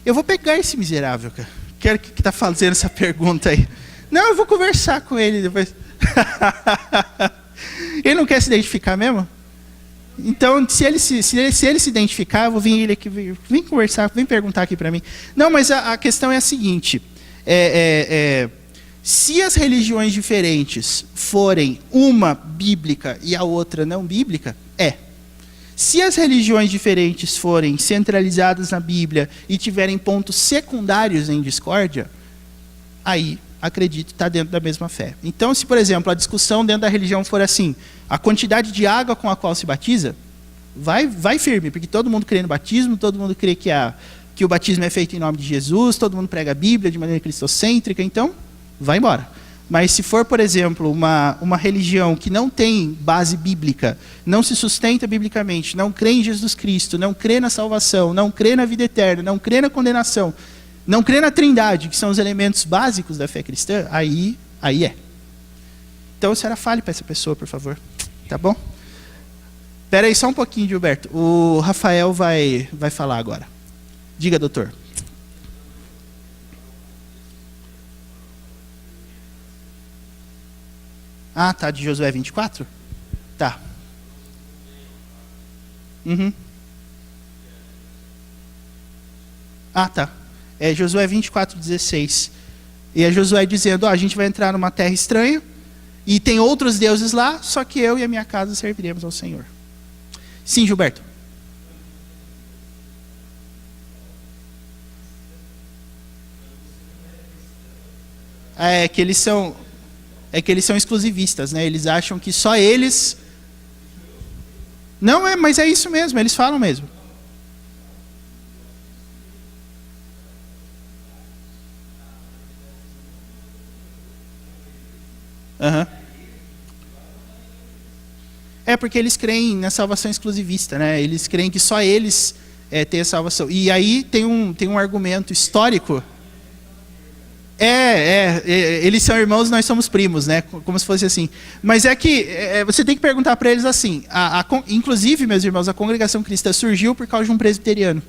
Speaker 1: Eu vou pegar esse miserável, cara. Quero que está fazendo essa pergunta aí. Não, eu vou conversar com ele depois. Ele não quer se identificar mesmo? Então, se ele se identificar, eu vou vir ele aqui, vem conversar, vem perguntar aqui para mim. Não, mas a questão é a seguinte. Se as religiões diferentes forem uma bíblica e a outra não bíblica, Se as religiões diferentes forem centralizadas na Bíblia e tiverem pontos secundários em discórdia, aí, acredito, está dentro da mesma fé. Então, se, por exemplo, a discussão dentro da religião for assim, a quantidade de água com a qual se batiza, vai firme, porque todo mundo crê no batismo, todo mundo crê que o batismo é feito em nome de Jesus, todo mundo prega a Bíblia de maneira cristocêntrica, então, vai embora. Mas se for, por exemplo, uma religião que não tem base bíblica, não se sustenta biblicamente, não crê em Jesus Cristo, não crê na salvação, não crê na vida eterna, não crê na condenação, não crê na Trindade, que são os elementos básicos da fé cristã, aí é. Então, a senhora fale para essa pessoa, por favor. Tá bom? Espera aí só um pouquinho, Gilberto. O Rafael vai falar agora. Diga, doutor. Ah, tá, de Josué 24? Tá. Uhum. Ah, tá. É Josué 24:16. E é Josué dizendo, a gente vai entrar numa terra estranha, e tem outros deuses lá, só que eu e a minha casa serviremos ao Senhor. Sim, Gilberto. É que eles são exclusivistas, né? Eles acham que só eles... Não, mas é isso mesmo, eles falam mesmo. Uhum. É porque eles creem na salvação exclusivista, né? Eles creem que só eles têm a salvação. E aí tem um argumento histórico. Eles são irmãos, nós somos primos, né? Como se fosse assim. Mas é que você tem que perguntar para eles assim. Inclusive, meus irmãos, a congregação cristã surgiu por causa de um presbiteriano.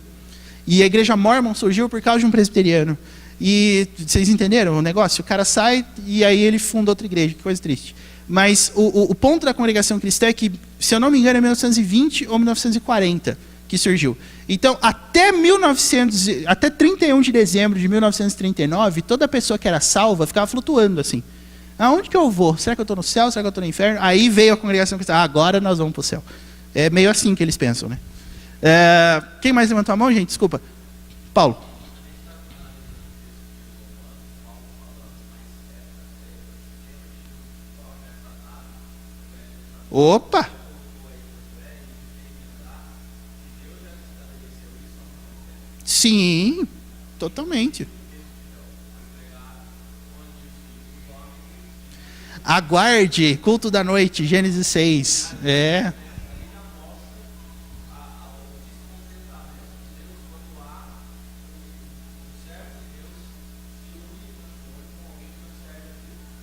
Speaker 1: E a igreja mórmon surgiu por causa de um presbiteriano. E vocês entenderam o negócio? O cara sai e aí ele funda outra igreja. Que coisa triste. Mas o ponto da congregação cristã é que, se eu não me engano, é 1920 ou 1940 que surgiu. Então, até 31 de dezembro de 1939, toda pessoa que era salva ficava flutuando assim. Aonde que eu vou? Será que eu estou no céu? Será que eu estou no inferno? Aí veio a congregação cristã. Agora nós vamos para o céu. É meio assim que eles pensam, né? Quem mais levantou a mão, gente? Desculpa. Paulo. Opa! Sim, totalmente. Aguarde, culto da noite, Gênesis 6.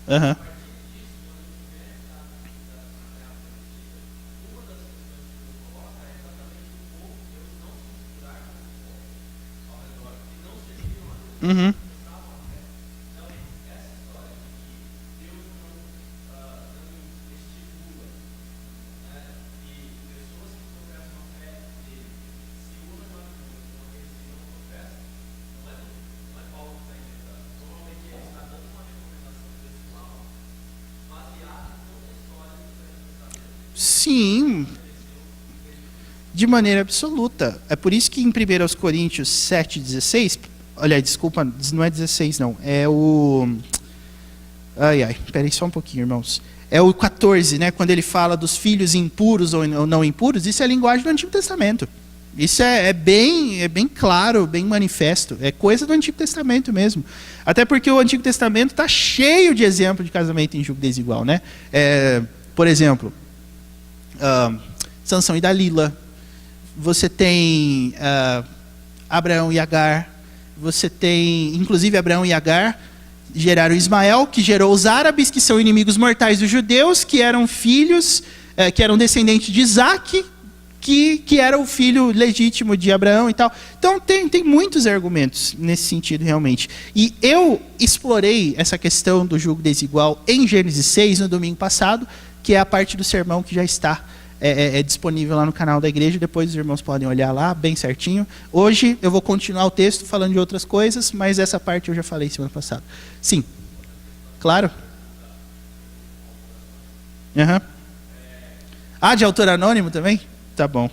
Speaker 1: Uhum. Uhum. Sim, de maneira absoluta. É por isso que em 1 Coríntios 7:16, olha, desculpa, não é 16 não, é o... peraí só um pouquinho, irmãos. É o 14, né, quando ele fala dos filhos impuros ou não impuros, isso é a linguagem do Antigo Testamento. Isso é bem claro, bem manifesto. É coisa do Antigo Testamento mesmo. Até porque o Antigo Testamento está cheio de exemplos de casamento em julgo desigual, né? Por exemplo, Sansão e Dalila. Você tem Abraão e Agar. Você tem, inclusive, Abraão e Agar geraram Ismael, que gerou os árabes, que são inimigos mortais dos judeus, que eram filhos, que eram descendentes de Isaac, que era o filho legítimo de Abraão e tal. Então tem muitos argumentos nesse sentido realmente. E eu explorei essa questão do julgo desigual em Gênesis 6 no domingo passado, que é a parte do sermão que já está disponível lá no canal da igreja. Depois os irmãos podem olhar lá bem certinho. Hoje eu vou continuar o texto falando de outras coisas, mas essa parte eu já falei semana passada. Sim, claro. Uhum. De autor anônimo também? Tá bom.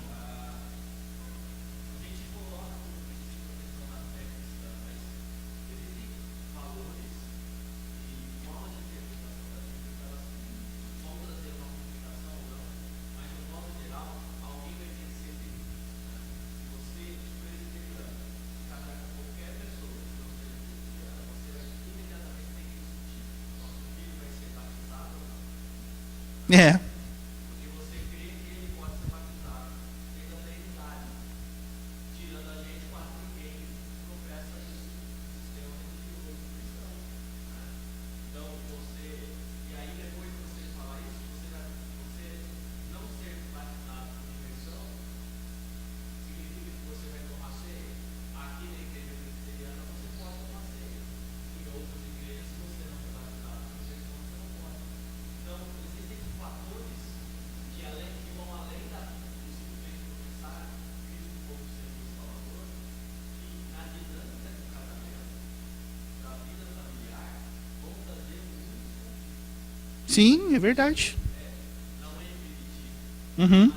Speaker 1: É. Sim, é verdade. Uhum.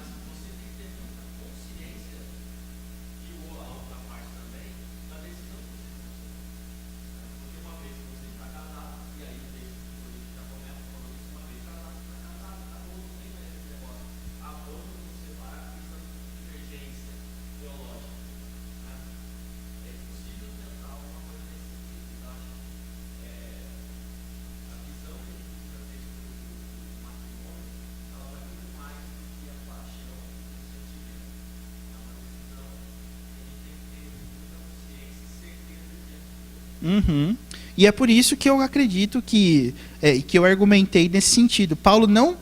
Speaker 1: Uhum. E é por isso que eu acredito que eu argumentei nesse sentido. Paulo não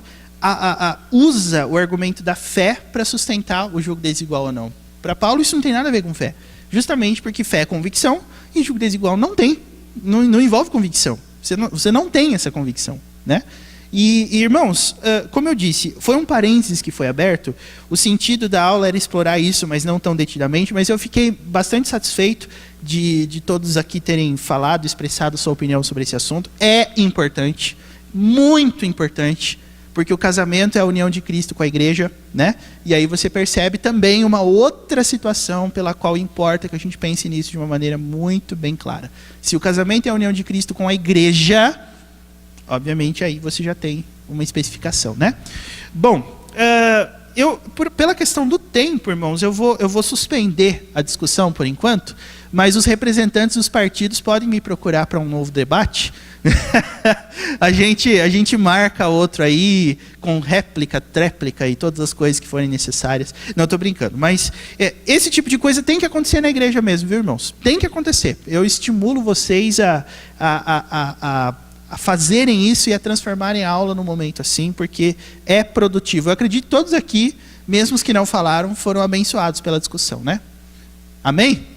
Speaker 1: usa o argumento da fé para sustentar o julgo desigual ou não. Para Paulo isso não tem nada a ver com fé. Justamente porque fé é convicção e julgo desigual não tem. Não envolve convicção. Você não tem essa convicção, né? E irmãos, como eu disse, foi um parênteses que foi aberto. O sentido da aula era explorar isso, mas não tão detidamente. Mas eu fiquei bastante satisfeito de todos aqui terem falado, expressado sua opinião sobre esse assunto. É importante, muito importante, porque o casamento é a união de Cristo com a igreja, né? E aí você percebe também uma outra situação pela qual importa que a gente pense nisso de uma maneira muito bem clara. Se o casamento é a união de Cristo com a igreja, obviamente aí você já tem uma especificação, né? Bom, pela questão do tempo, irmãos, eu vou suspender a discussão por enquanto, mas os representantes dos partidos podem me procurar para um novo debate. a gente marca outro aí com réplica, tréplica e todas as coisas que forem necessárias. Não, estou brincando, mas esse tipo de coisa tem que acontecer na igreja mesmo, viu, irmãos? Tem que acontecer. Eu estimulo vocês a fazerem isso e a transformarem a aula num momento assim, porque é produtivo. Eu acredito que todos aqui, mesmo os que não falaram, foram abençoados pela discussão, né? Amém?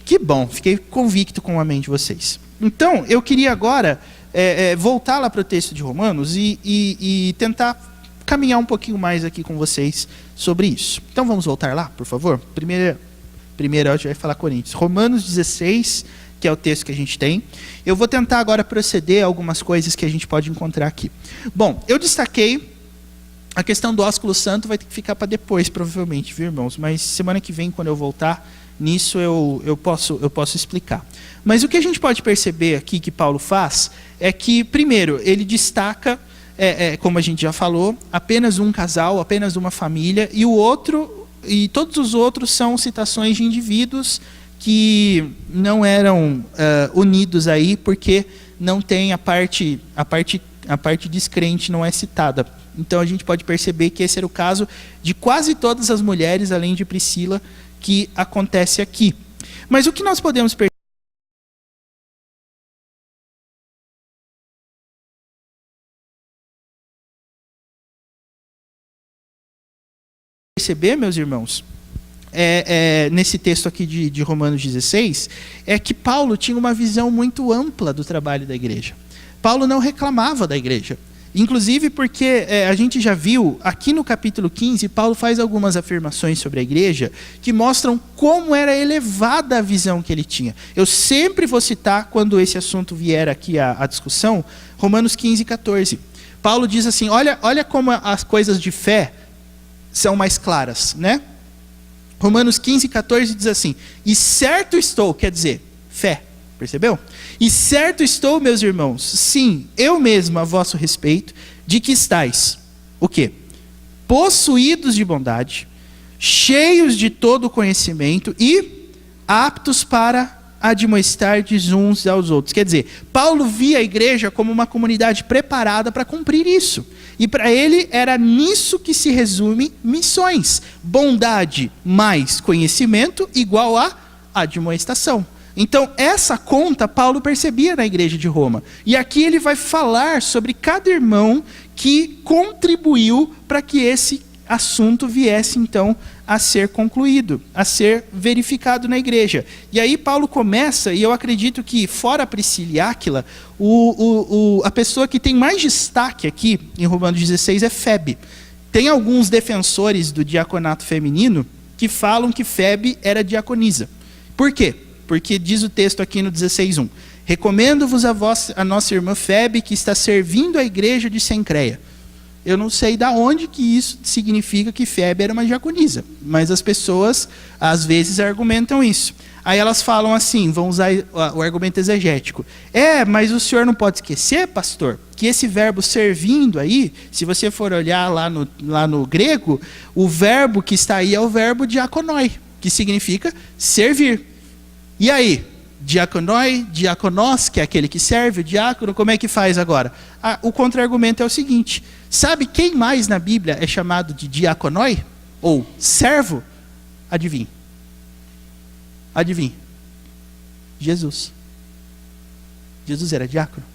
Speaker 1: Que bom, fiquei convicto com o amém de vocês. Então, eu queria agora voltar lá para o texto de Romanos e tentar caminhar um pouquinho mais aqui com vocês sobre isso. Então, vamos voltar lá, por favor? Primeiro a gente vai falar Coríntios. Romanos 16, que é o texto que a gente tem. Eu vou tentar agora proceder a algumas coisas que a gente pode encontrar aqui. Bom, eu destaquei a questão do ósculo santo, vai ter que ficar para depois, provavelmente, viu, irmãos? Mas semana que vem, quando eu voltar nisso, eu posso explicar. Mas o que a gente pode perceber aqui que Paulo faz é que, primeiro, ele destaca, como a gente já falou, apenas um casal, apenas uma família, e todos os outros são citações de indivíduos que não eram unidos aí, porque não tem a parte descrente não é citada. Então a gente pode perceber que esse era o caso de quase todas as mulheres, além de Priscila, que acontece aqui. Mas o que nós podemos perceber, meus irmãos, nesse texto aqui de Romanos 16, é que Paulo tinha uma visão muito ampla do trabalho da igreja. Paulo não reclamava da igreja. Inclusive porque a gente já viu, aqui no capítulo 15, Paulo faz algumas afirmações sobre a igreja que mostram como era elevada a visão que ele tinha. Eu sempre vou citar, quando esse assunto vier aqui à discussão, Romanos 15, 14. Paulo diz assim, olha como as coisas de fé são mais claras, né? Romanos 15, 14 diz assim, e certo estou, quer dizer, fé. Percebeu? E certo estou, meus irmãos, sim, eu mesmo a vosso respeito, de que estáis, o quê? Possuídos de bondade, cheios de todo conhecimento e aptos para admoestardes uns aos outros. Quer dizer, Paulo via a igreja como uma comunidade preparada para cumprir isso. E para ele era nisso que se resume missões. Bondade mais conhecimento igual a admoestação. Então, essa conta Paulo percebia na igreja de Roma. E aqui ele vai falar sobre cada irmão que contribuiu para que esse assunto viesse, então, a ser concluído, a ser verificado na igreja. E aí Paulo começa, e eu acredito que, fora Priscila e Áquila, a pessoa que tem mais destaque aqui, em Romanos 16, é Febe. Tem alguns defensores do diaconato feminino que falam que Febe era diaconisa. Por quê? Porque diz o texto aqui no 16:1, Recomendo-vos a nossa irmã Febe, que está servindo a igreja de Cencreia. Eu não sei de onde que isso significa que Febe era uma diaconisa, mas as pessoas às vezes argumentam isso. Aí elas falam assim, vão usar o argumento exegético. Mas o senhor não pode esquecer, pastor, que esse verbo servindo aí, se você for olhar lá no grego, o verbo que está aí é o verbo diakonoi, que significa servir. E aí? Diakonoi, diakonos, que é aquele que serve, o diácono, como é que faz agora? O contra-argumento é o seguinte, sabe quem mais na Bíblia é chamado de diakonoi? Ou servo? Adivinhe. Jesus. Jesus era diácono.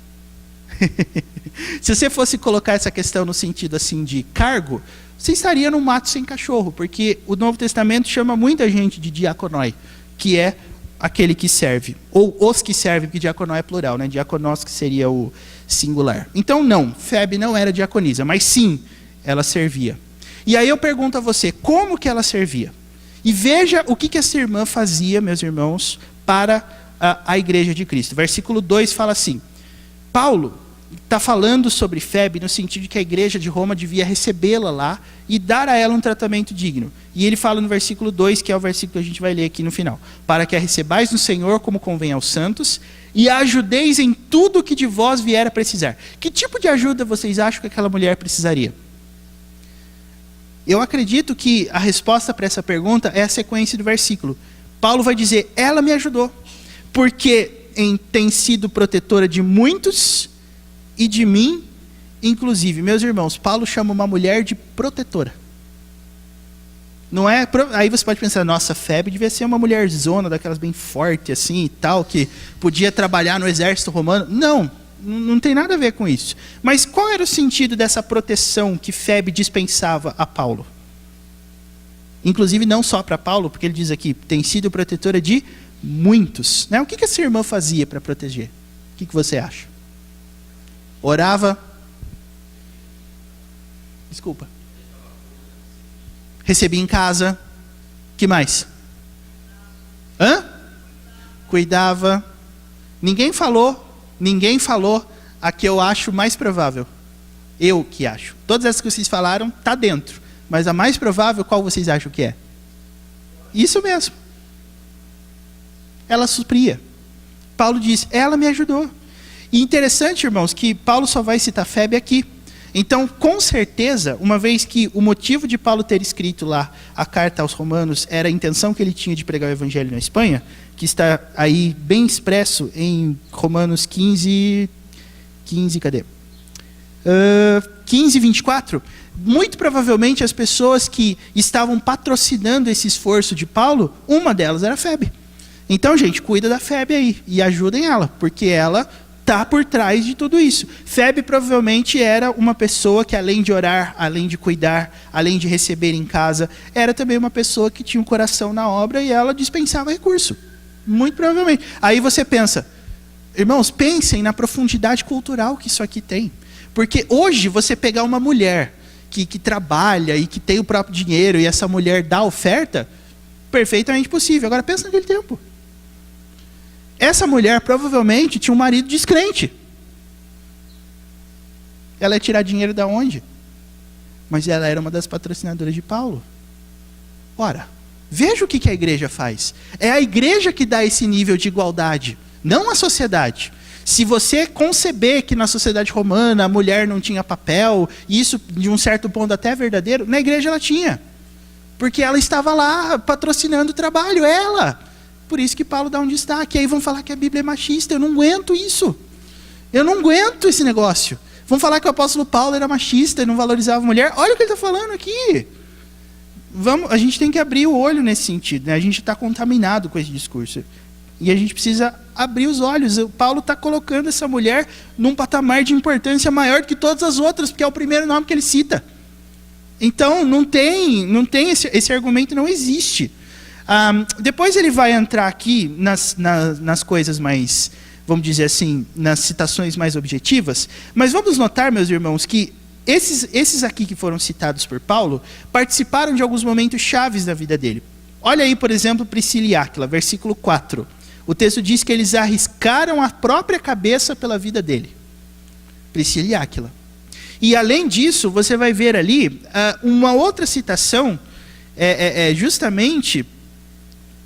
Speaker 1: Se você fosse colocar essa questão no sentido assim de cargo, você estaria num mato sem cachorro, porque o Novo Testamento chama muita gente de diakonoi, que é aquele que serve, ou os que servem, porque diaconó é plural, né? Diaconós que seria o singular. Então não, Febe não era diaconisa, mas sim, ela servia. E aí eu pergunto a você, como que ela servia? E veja o que essa irmã fazia, meus irmãos, para a igreja de Cristo. Versículo 2 fala assim, Paulo está falando sobre Febe no sentido de que a igreja de Roma devia recebê-la lá e dar a ela um tratamento digno. E ele fala no versículo 2, que é o versículo que a gente vai ler aqui no final. Para que a recebais no Senhor como convém aos santos e a ajudeis em tudo que de vós vier a precisar. Que tipo de ajuda vocês acham que aquela mulher precisaria? Eu acredito que a resposta para essa pergunta é a sequência do versículo. Paulo vai dizer, ela me ajudou, porque tem sido protetora de muitos e de mim, inclusive. Meus irmãos, Paulo chama uma mulher de protetora. Não é? Aí você pode pensar, nossa, Febe devia ser uma mulherzona, daquelas bem forte assim e tal, que podia trabalhar no exército romano. Não tem nada a ver com isso. Mas qual era o sentido dessa proteção que Febe dispensava a Paulo? Inclusive não só para Paulo, porque ele diz aqui, tem sido protetora de muitos. Né? O que essa irmã fazia para proteger? O que você acha? Orava. Desculpa. Recebia em casa. Que mais? Cuidava. Ninguém falou a que eu acho mais provável. Eu que acho. Todas essas que vocês falaram, está dentro. Mas a mais provável, qual vocês acham que é? Isso mesmo. Ela supria. Paulo diz, ela me ajudou. E interessante, irmãos, que Paulo só vai citar Febe aqui. Então, com certeza, uma vez que o motivo de Paulo ter escrito lá a carta aos Romanos era a intenção que ele tinha de pregar o evangelho na Espanha, que está aí bem expresso em Romanos 15, 24, muito provavelmente as pessoas que estavam patrocinando esse esforço de Paulo, uma delas era Febe. Então, gente, cuida da Febe aí e ajudem ela, porque ela está por trás de tudo isso. Febe provavelmente era uma pessoa que, além de orar, além de cuidar, além de receber em casa, era também uma pessoa que tinha um coração na obra e ela dispensava recurso. Muito provavelmente. Aí você pensa, irmãos, pensem na profundidade cultural que isso aqui tem. Porque hoje você pegar uma mulher que trabalha e que tem o próprio dinheiro e essa mulher dá oferta, perfeitamente possível. Agora pensa naquele tempo. Essa mulher provavelmente tinha um marido descrente. Ela ia tirar dinheiro da onde? Mas ela era uma das patrocinadoras de Paulo. Ora, veja o que a igreja faz. É a igreja que dá esse nível de igualdade, não a sociedade. Se você conceber que na sociedade romana a mulher não tinha papel, e isso de um certo ponto até é verdadeiro, na igreja ela tinha. Porque ela estava lá patrocinando o trabalho, ela. Por isso que Paulo dá um destaque. Aí vão falar que a Bíblia é machista. Eu não aguento isso. Eu não aguento esse negócio. Vão falar que o apóstolo Paulo era machista e não valorizava a mulher. Olha o que ele está falando aqui. A gente tem que abrir o olho nesse sentido. Né? A gente está contaminado com esse discurso. E a gente precisa abrir os olhos. O Paulo está colocando essa mulher num patamar de importância maior do que todas as outras, porque é o primeiro nome que ele cita. Então, não tem esse argumento não existe. Depois ele vai entrar aqui nas coisas mais, vamos dizer assim, nas citações mais objetivas, mas vamos notar, meus irmãos, que esses aqui que foram citados por Paulo participaram de alguns momentos chaves da vida dele. Olha aí, por exemplo, Priscila e Áquila, versículo 4. O texto diz que eles arriscaram a própria cabeça pela vida dele. Priscila e Áquila. E além disso, você vai ver ali uma outra citação, justamente,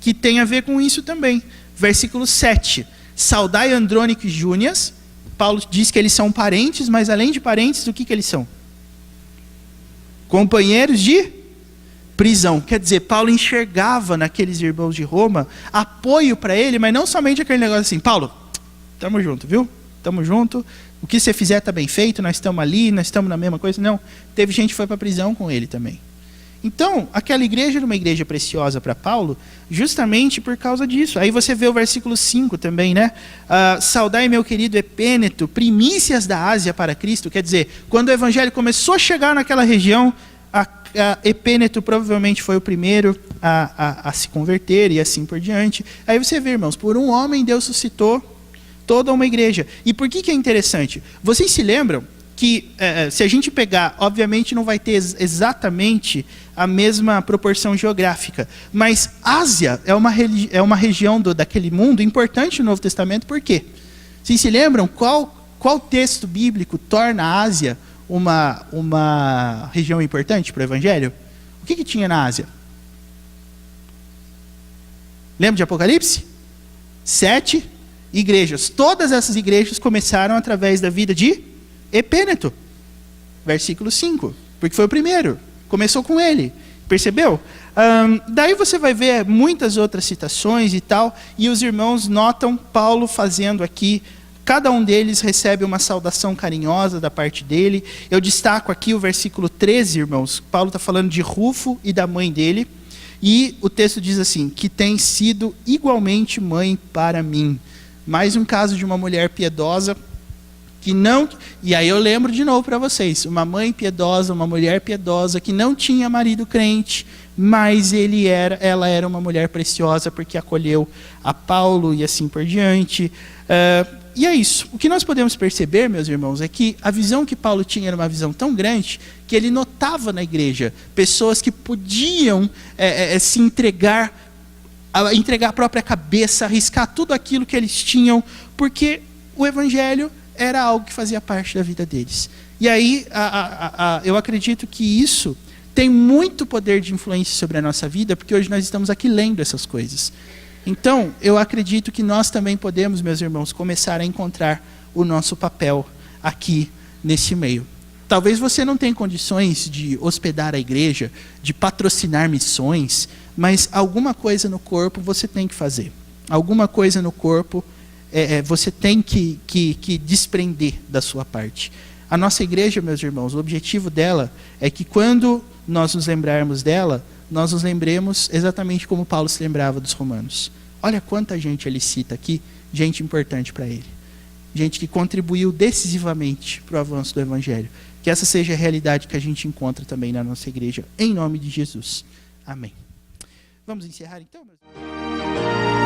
Speaker 1: que tem a ver com isso também. Versículo 7. Saudai Andrônico e Júnias. Paulo diz que eles são parentes, mas além de parentes, o que eles são? Companheiros de prisão. Quer dizer, Paulo enxergava naqueles irmãos de Roma apoio para ele, mas não somente aquele negócio assim, Paulo, tamo junto, viu? Tamo junto, o que você fizer está bem feito, nós estamos ali, nós estamos na mesma coisa. Não, teve gente que foi para a prisão com ele também. Então, aquela igreja era uma igreja preciosa para Paulo, justamente por causa disso. Aí você vê o versículo 5 também, né? Saudai meu querido Epêneto, primícias da Ásia para Cristo. Quer dizer, quando o evangelho começou a chegar naquela região, Epêneto provavelmente foi o primeiro a se converter e assim por diante. Aí você vê, irmãos, por um homem Deus suscitou toda uma igreja. E por que é interessante? Vocês se lembram que se a gente pegar, obviamente não vai ter exatamente a mesma proporção geográfica, mas Ásia é uma região daquele mundo importante no Novo Testamento. Por quê? Vocês se lembram qual texto bíblico torna a Ásia uma região importante para o Evangelho? O que tinha na Ásia? Lembra de Apocalipse? 7 igrejas. Todas essas igrejas começaram através da vida de Epêneto. Versículo 5. Porque foi o primeiro. Começou com ele. Percebeu? Daí você vai ver muitas outras citações e tal, e os irmãos notam Paulo fazendo aqui. Cada um deles recebe uma saudação carinhosa da parte dele. Eu destaco aqui o versículo 13, irmãos. Paulo está falando de Rufo e da mãe dele. E o texto diz assim, que tem sido igualmente mãe para mim. Mais um caso de uma mulher piedosa que não... E aí eu lembro de novo para vocês. Uma mãe piedosa, uma mulher piedosa que não tinha marido crente, mas ela era uma mulher preciosa porque acolheu a Paulo e assim por diante. E é isso. O que nós podemos perceber, meus irmãos, é que a visão que Paulo tinha era uma visão tão grande que ele notava na igreja pessoas que podiam se entregar a própria cabeça, arriscar tudo aquilo que eles tinham, porque o evangelho era algo que fazia parte da vida deles. E aí, eu acredito que isso tem muito poder de influência sobre a nossa vida, porque hoje nós estamos aqui lendo essas coisas. Então, eu acredito que nós também podemos, meus irmãos, começar a encontrar o nosso papel aqui nesse meio. Talvez você não tenha condições de hospedar a igreja, de patrocinar missões, mas alguma coisa no corpo você tem que fazer. Alguma coisa no corpo você tem que desprender da sua parte. A nossa igreja, meus irmãos, o objetivo dela é que quando nós nos lembrarmos dela, nós nos lembremos exatamente como Paulo se lembrava dos romanos. Olha quanta gente ele cita aqui, gente importante para ele. Gente que contribuiu decisivamente para o avanço do evangelho. Que essa seja a realidade que a gente encontra também na nossa igreja, em nome de Jesus. Amém. Vamos encerrar então, meus irmãos?